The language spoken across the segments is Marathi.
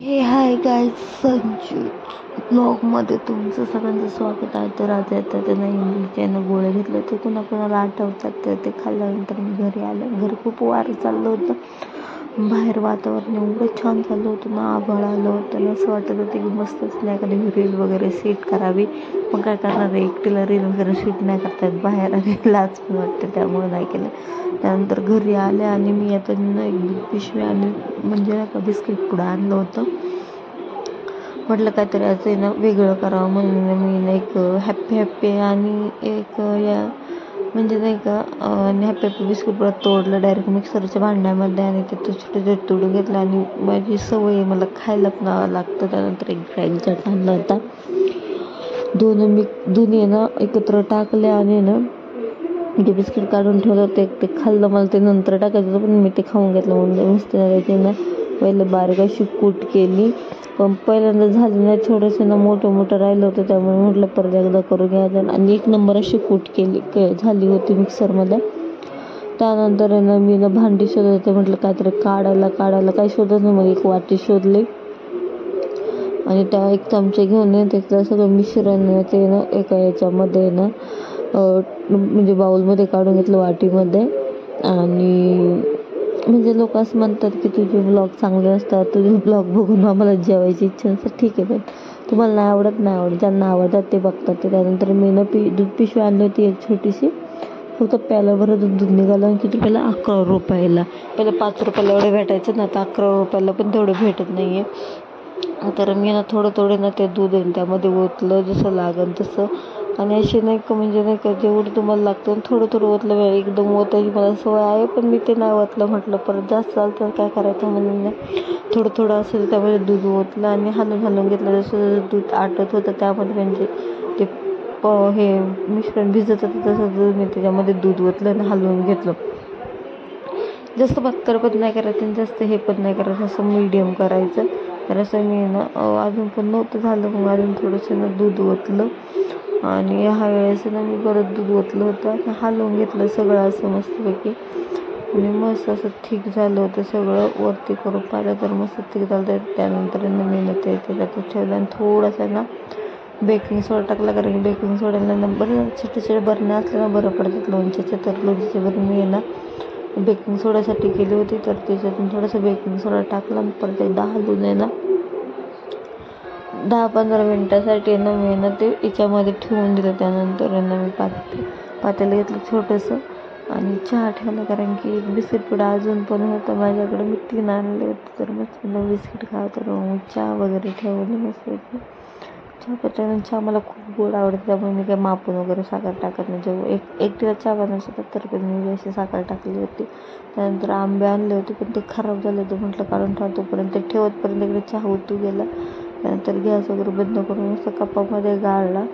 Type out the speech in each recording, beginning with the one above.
हे हाय गाईज, संजू ब्लॉगमध्ये तुमचं सगळ्यांचं स्वागत आहे. तर आता त्यांना इंग्लिशच्यानं गोळ्या घेतलं ते कोणाकोणाला आठवतात तर ते खाल्ल्यानंतर मी घरी आलं. घरी खूप वारं चाललं होतं, बाहेर वातावरण एवढं छान चाललं होतं ना, आभाळ आलं होतं ना, असं वाटत होतं की मस्तच नाही एखादी रील वगैरे सेट करावी. मग काय करणार आहे, एकटीला रील वगैरे शूट नाही करता येत बाहेर आणि लाज पण वाटते, त्यामुळे नाही केलं. त्यानंतर घरी आले आणि मी आता एक दूध पिशवी आणि म्हणजे नाही का बिस्किट पुडं आणलं होतं. म्हटलं काहीतरी असं आहे ना वेगळं करावं म्हणून मी एक हॅप्पी आणि एक या म्हणजे नाही का आणि हॅप्पी बिस्किट पुडा तोडलं डायरेक्ट मिक्सरच्या भांड्यामध्ये आणि ते छोटे छोटे तोडून घेतलं. आणि माझी सवय आहे, मला खायला पण लागतं. त्यानंतर एक ड्राय चाट आणला होता. दोन्ही ना एकत्र टाकले आणि ना ते बिस्किट काढून ठेवलं, ते खाल्लं. मला ते नंतर टाकायचं होतं पण मी ते खाऊन घेतलं. म्हणजे मस्त त्याची ना पहिलं बारीक अशी कूट केली, पण पहिल्यांदा झाली नाही, थोडंसं ना मोठं राहिलं होतं, त्यामुळे म्हटलं परत एकदा करून घ्यायचं. आणि एक नंबर अशी कूट झाली होती मिक्सरमध्ये. त्यानंतर आहे ना मी ना भांडी शोधत होते, म्हटलं काहीतरी काढायला काही शोधत नाही. मग एक वाटी शोधली आणि त्या एक चमचे घेऊन त्याचं सगळं मिश्रण ते ना एका याच्यामध्ये ना म्हणजे बाउलमध्ये काढून घेतलं, वाटीमध्ये. आणि म्हणजे लोक असं म्हणतात की तुझे ब्लॉग चांगले असतात, तुझे ब्लॉग बघून आम्हाला जेवायची इच्छा असते. ठीक आहे, पण तुम्हाला नाही आवडत, ज्यांना आवडतात ते बघतात ते. त्यानंतर मी ना दूध पिशवी आणली होती एक छोटीशी, फक्त प्यायला बरं दूध निघालं. आणि किती पहिला 11 रुपयाला, पहिलं 5 रुपयाला एवढं भेटायचं ना, आता 11 रुपयाला पण तेवढं भेटत नाही आहे. तर मी ना थोडं ना ते दूध आहे त्यामध्ये ओतलं जसं लागेल तसं. आणि अशी नाही का म्हणजे नाही का जेवढं तुम्हाला लागतं थोडं ओतलं. एकदम ओतायची मला सवय आहे, पण मी ते नाही ओतलं. म्हटलं परत जास्त चालतं काय करायचं म्हणून थोडं असेल त्यामध्ये दूध ओतलं आणि हलवून घेतलं. जसं दूध आटत होतं त्यामध्ये म्हणजे ते हे मिश्रण भिजत होतं, तसं दूध मी त्याच्यामध्ये दूध ओतलं आणि हलवून घेतलं. जास्त पातळ पण नाही करायचं आणि जास्त हे पण नाही करायचं, असं मीडियम करायचं. तर असं मी ना अजून पण नव्हतं झालं, मग अजून थोडंसं ना दूध ओतलं. आणि ह्या वेळेस ना मी परत दूध ओतलं होतं आणि हलवून घेतलं सगळं असं मस्तपैकी. आणि मस्त असं ठीक झालं होतं सगळं. वरती करून पाहिलं तर मस्त ठीक झालं. त्यानंतर मी ना ते त्याच्यात ठेवलं आणि थोडंसं ना बेकिंग सोडा टाकला, कारण की बेकिंग सोड्याला बरं छोटे बरण्या असल्या ना बरं पडतात लोणच्याचे. तर लोणच्याची बरणी आहे ना बेकिंग सोड्यासाठी केली होती, तर त्याच्यातून थोडंसं बेकिंग सोडा टाकला. परत एकदा हलवून आहे ना 10-15 मिनटासाठी ना मी ना ते याच्यामध्ये ठेवून दिलं. त्यानंतर ना मी पातेलं घेतलं छोटंसं आणि चहा ठेवला, कारण की एक बिस्किट पुडा अजून पण होतं माझ्याकडे, मी 3 आणले होते. तर मस्त बिस्किट खावं, तर मग चहा वगैरे ठेवली मस्त. चहा मला खूप गोड आवडते, त्यामुळे मी काही मापून वगैरे साखर टाकत नाही. जेव्हा एकटीला चहा बनवायचं तर पण मी अशी साखर टाकली होती. त्यानंतर आंबे आणले होते, पण ते खराब झाले होते. म्हटलं काढून ठेवतोपर्यंत ते ठेवतपर्यंत इकडे चहा उतू गेला. त्यानंतर गॅस वगैरे बंद करून मस्त कपामध्ये गाळला.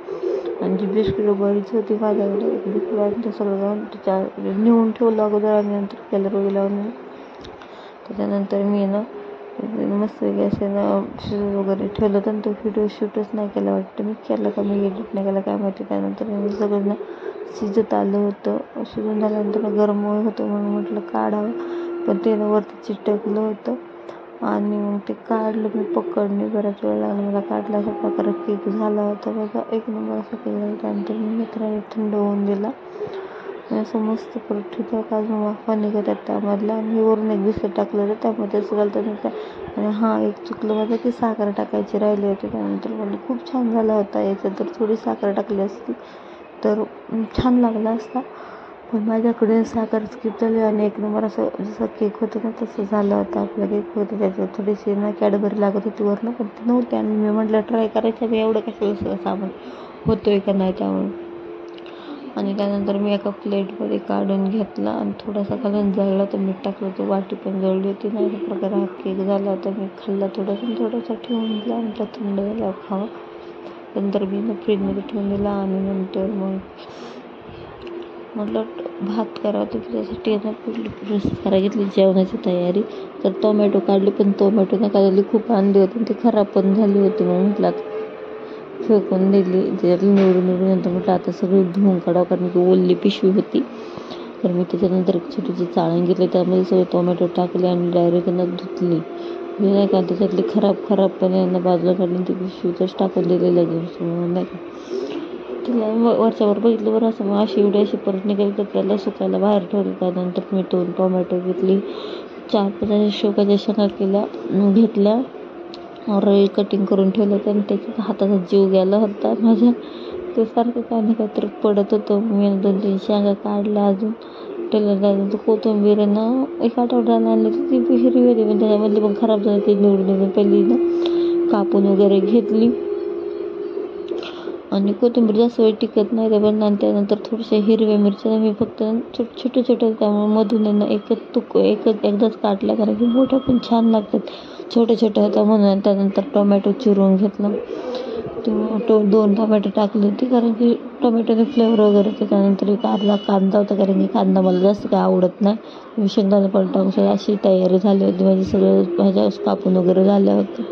आणि जी बिस्किट बरीच होती माझ्याकडे, एक बिस्किट आणि ते सगळं जाऊन त्याच्या नेऊन ठेवलं अगोदर आणि नंतर कलर वगैरे लावून. त्याच्यानंतर मी ना मस्त गॅस शिजत वगैरे ठेवलं होतं. आणि तो व्हिडिओ शूटच नाही केला वाटतं, मी केलं का मी एडिट नाही केला काय माहिती. त्यानंतर मी सगळं ना शिजत आलं होतं. शिजून झाल्यानंतर गरम होतं म्हणून म्हटलं काढावं, पण ते वरती चिटकलं होतं. आणि मग ते काढलं मी पकडणे, बराच वेळ लागला मला काढला. अशा प्रकारे केक झाला होता बघा, एक नंबर असं केक झालं. त्यानंतर मी मित्राने थंड होऊन दिला. असं मस्त परत ठेवतो का अजून वाफा निघत आहेत त्यामधला. आणि वरून एक बिस्किट टाकलं होतं त्यामध्ये असं घालतं नाही. आणि हां, एक चुकलं माझं की साखर टाकायची राहिली होती. त्यानंतर मला खूप छान झाला होता. याच्यात तर थोडी साखर टाकली असती तर छान लागला असता, पण माझ्याकडे साखर स्किप झाली. आणि एक नंबर असं जसं केक होतं ना तसं झालं होतं आपलं केक होतं. त्याच्यात थोडीशी ना कॅडबरी लागत होती वरनं, पण ती नव्हती. आणि मी म्हटलं ट्राय करायचं, मी एवढं कशाला सामान होतोय का नाही त्यामुळे. आणि त्यानंतर मी एका प्लेटमध्ये काढून घेतला आणि थोडासा खालून जळला तर मीठ टाकलं होतं, वाटी पण जळली होती. नाही अशा प्रकारे हा केक झाला होता. मी खाल्ला थोडासा ठेवून दिला आणि त्या थंड झाल्यावर खावा. नंतर मी फ्रीजमध्ये ठेवून दिला. आणि नंतर मग म्हटलं भात करावं, तर त्याच्यासाठी ना प्रोसेस करायला घेतली जेवणाची तयारी. तर टोमॅटो काढले, पण टोमॅटो नका झाली, खूप अंडे होते ते खराब पण झाली होती. मग म्हटलं फेकून दिली, त्याच्यातली निवडून नंतर म्हटलं आता सगळी धुवून काढावं, कारण की ओली पिशवी होती. तर मी त्याच्यानंतर एक छोटीशी चाळण घेतली, त्यामध्ये सगळे टोमॅटो टाकले आणि डायरेक्ट धुतली. मी नाही का त्याच्यातली खराब यांना बाजूला काढून ती पिशवीतच टाकून दिलेलं ज्यूस म्हणून नाही का. तिला वरच्यावर बघितलं बरं असं मग अशी परत निघाली तर त्याला सुकायला बाहेर ठेवलं. त्यानंतर मी 2 टोमॅटो घेतली, 4-5 शेवगाच्या शेंगा घेतल्या, रवी कटिंग करून ठेवलं होतं आणि त्याच्यात हाताचा जीव गेला होता माझ्या. ते सारखं काय ना काय तर पडत होतं. मी 2-3 शेंगा काढल्या अजून टेलर. त्यानंतर कोथिंबीर आहे ना 1 आठवड्याला आणली ती हिरवी होती पण त्याच्यामधली पण खराब झाली. ती निवडून पहिली ना कापून वगैरे घेतली आणि कोथिंबीर जास्त वेळ टिकत नाही ते पण. आणि त्यानंतर थोड्याशा हिरव्या मिरच्या मी फक्त छोटे त्यामुळे मधून यांना एकदाच काढल्या कारण की मोठ्या पण छान लागतात, छोट्या होत्या म्हणून. त्यानंतर टोमॅटो चिरून घेतला, 2 टोमॅटो टाकले होते कारण की टोमॅटोने फ्लेवर वगैरे होते. त्यानंतर एक अर्धा कांदा होता कारण की कांदा मला जास्त काय आवडत नाही. मी शेंगदाणे पण टाकून अशी तयारी झाली होती माझी. सगळं भाज्या कापून वगैरे झाल्या होत्या.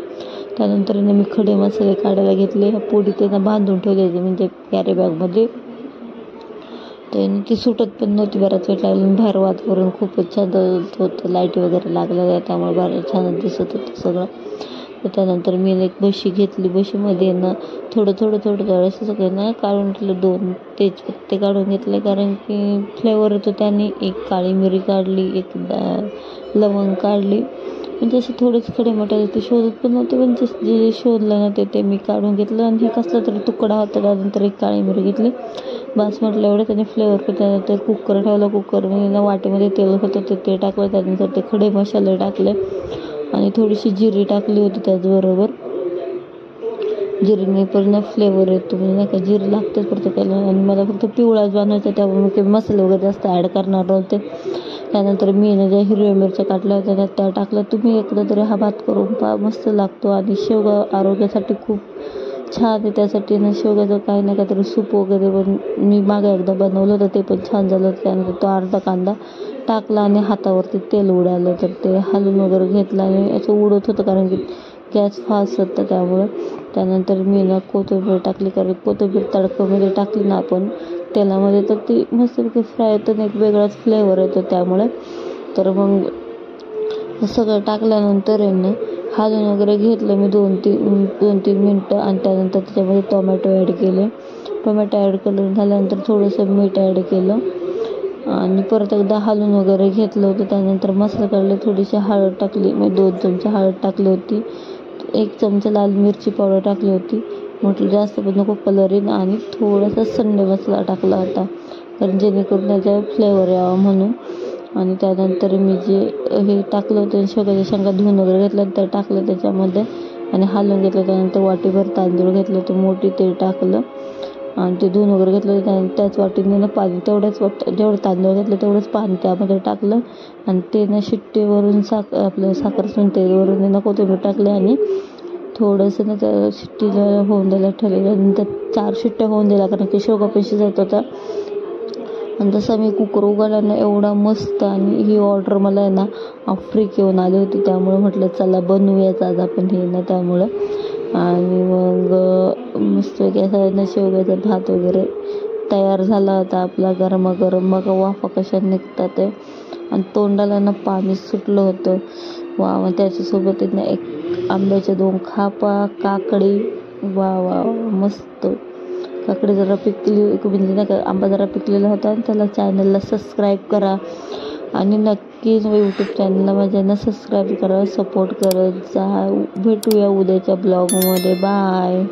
त्यानंतर मी खडे मसाले काढायला घेतले. पोळी त्यांना बांधून ठेवले होते म्हणजे कॅरी बॅगमध्ये. त्याने ती सुटत पण नव्हती. बराच वेळ लागला. बाहेर वातावरण खूपच छान होतं, लाईट वगैरे लागल्या त्यामुळे बाहेर छान दिसत होतं सगळं. त्यानंतर मी एक बशी घेतली. बशीमध्ये ना थोडं असं सगळं ना काढून ठेवलं. 2 तेजपत्ते काढून घेतले कारण की फ्लेवर होतो त्याने. 1 काळी मिरी काढली, 1 लवंग काढली. म्हणजे असे थोडेच खडे मोठे ते शोधत पण नव्हते पण जे शोधलं ना ते मी काढून घेतलं. आणि हे कसला तरी तुकडा होता. त्यानंतर 1 काळी मिरी घेतली. बस म्हटलं एवढं त्याने फ्लेवर पण. त्यानंतर कुकर ठेवला. कुकरमध्ये ना वाटीमध्ये तेल होतं ते टाकलं. त्यानंतर ते खडे मसाले टाकले आणि थोडीशी जिरी टाकली होती त्याचबरोबर. जिरीने पूर्ण फ्लेवर येतो म्हणजे नाही का, जिरी लागतेच प्रत्येकाला. आणि मला फक्त पिवळाच बनवायचा त्यामुळे मी काही मसाले वगैरे जास्त ॲड करणार नव्हते. त्यानंतर मी ज्या हिरव्या मिरच्या काढल्या होत्या त्या टाकल्या. तुम्ही एकदा तरी हा भात करून पहा, मस्त लागतो. आणि शेवगा आरोग्यासाठी खूप छान आहे. त्यासाठी ना शेवग्याचं काही ना काहीतरी सूप वगैरे पण मी मागे एकदा बनवलं होतं ते पण छान झालं होतं. त्यानंतर तो अर्धा कांदा टाकला आणि हातावरती तेल उडालं तर ते हलवून वगैरे घेतलं आणि असं उडत होतं कारण की गॅस फास्ट होता त्यामुळे. त्यानंतर मी ना कोथिंबीर टाकली कारण कोथिंबीर तडकामध्ये टाकली ना आपण तेलामध्ये तर ती मस्तपैकी फ्राय होतं आणि एक वेगळाच फ्लेवर येतो त्यामुळे. तर मग सगळं टाकल्यानंतर आहे ना हलवून वगैरे घेतलं मी 2-3 मिनटं. आणि त्यानंतर त्याच्यामध्ये टोमॅटो ॲड केले. टोमॅटो ॲड करून झाल्यानंतर थोडंसं मीठ ॲड केलं आणि परत एकदा हलवून वगैरे घेतलं होतं. त्यानंतर मसाला काढले, थोडीशी हळद टाकली. मी 2 चमचे हळद टाकली होती. 1 चमचा लाल मिरची पावडर टाकली होती. म्हटलं जास्त पण नको कलर येईन. आणि थोडासा संडे मसाला टाकला होता कारण जेणेकरून त्याचा फ्लेवर यावा म्हणून. आणि त्यानंतर मी जे हे टाकलं होतं शेवग्याच्या शेंगा धुवून वगैरे घेतलं तर टाकलं त्याच्यामध्ये आणि हलवून घेतलं. त्यानंतर वाटीभर तांदूळ घेतलं होतं मोठी, ते टाकलं आणि ते धुवून वगैरे घेतलं. त्यानंतर त्याच वाटीने ना पाणी जेवढं तांदूळ घेतलं तेवढंच पाणी त्यामध्ये टाकलं आणि ते ना शिट्टीवरून आपलं साखर सुंठेवरून ना कोथिंबीर टाकले आणि थोडंसं ना त्या शिट्टीला होऊन द्यायला ठेवलं. त्यानंतर 4 शिट्ट्या होऊन दिल्या कारण की शेवगा पण शिजत होता. आणि जसं मी कुकर उघडला ना एवढा मस्त. आणि ही ऑर्डर मला आहे ना आफ्रिक येऊन आली होती त्यामुळे म्हटलं चला बनवूयाच आज आपण हे ना त्यामुळं. आणि मग मस्तपैकी असं ना शेवग्याचा भात वगैरे तयार झाला होता आपला गरमागरम. मग वाफा कशा निघतात आहे आणि तोंडाला ना पाणी सुटलं होतं. मग त्याच्यासोबत ना 1 आंब्याच्या 2 खापा, काकडी. वा मस्त. काकडी जरा पिकली म्हणजे नाही का आंबा जरा पिकलेला होता. आणि त्याला चॅनलला सबस्क्राईब करा आणि नक्कीच यूट्यूब चॅनलला माझ्यांना सबस्क्राईब करा, सपोर्ट करत जा. भेटूया उद्याच्या ब्लॉगमध्ये. बाय.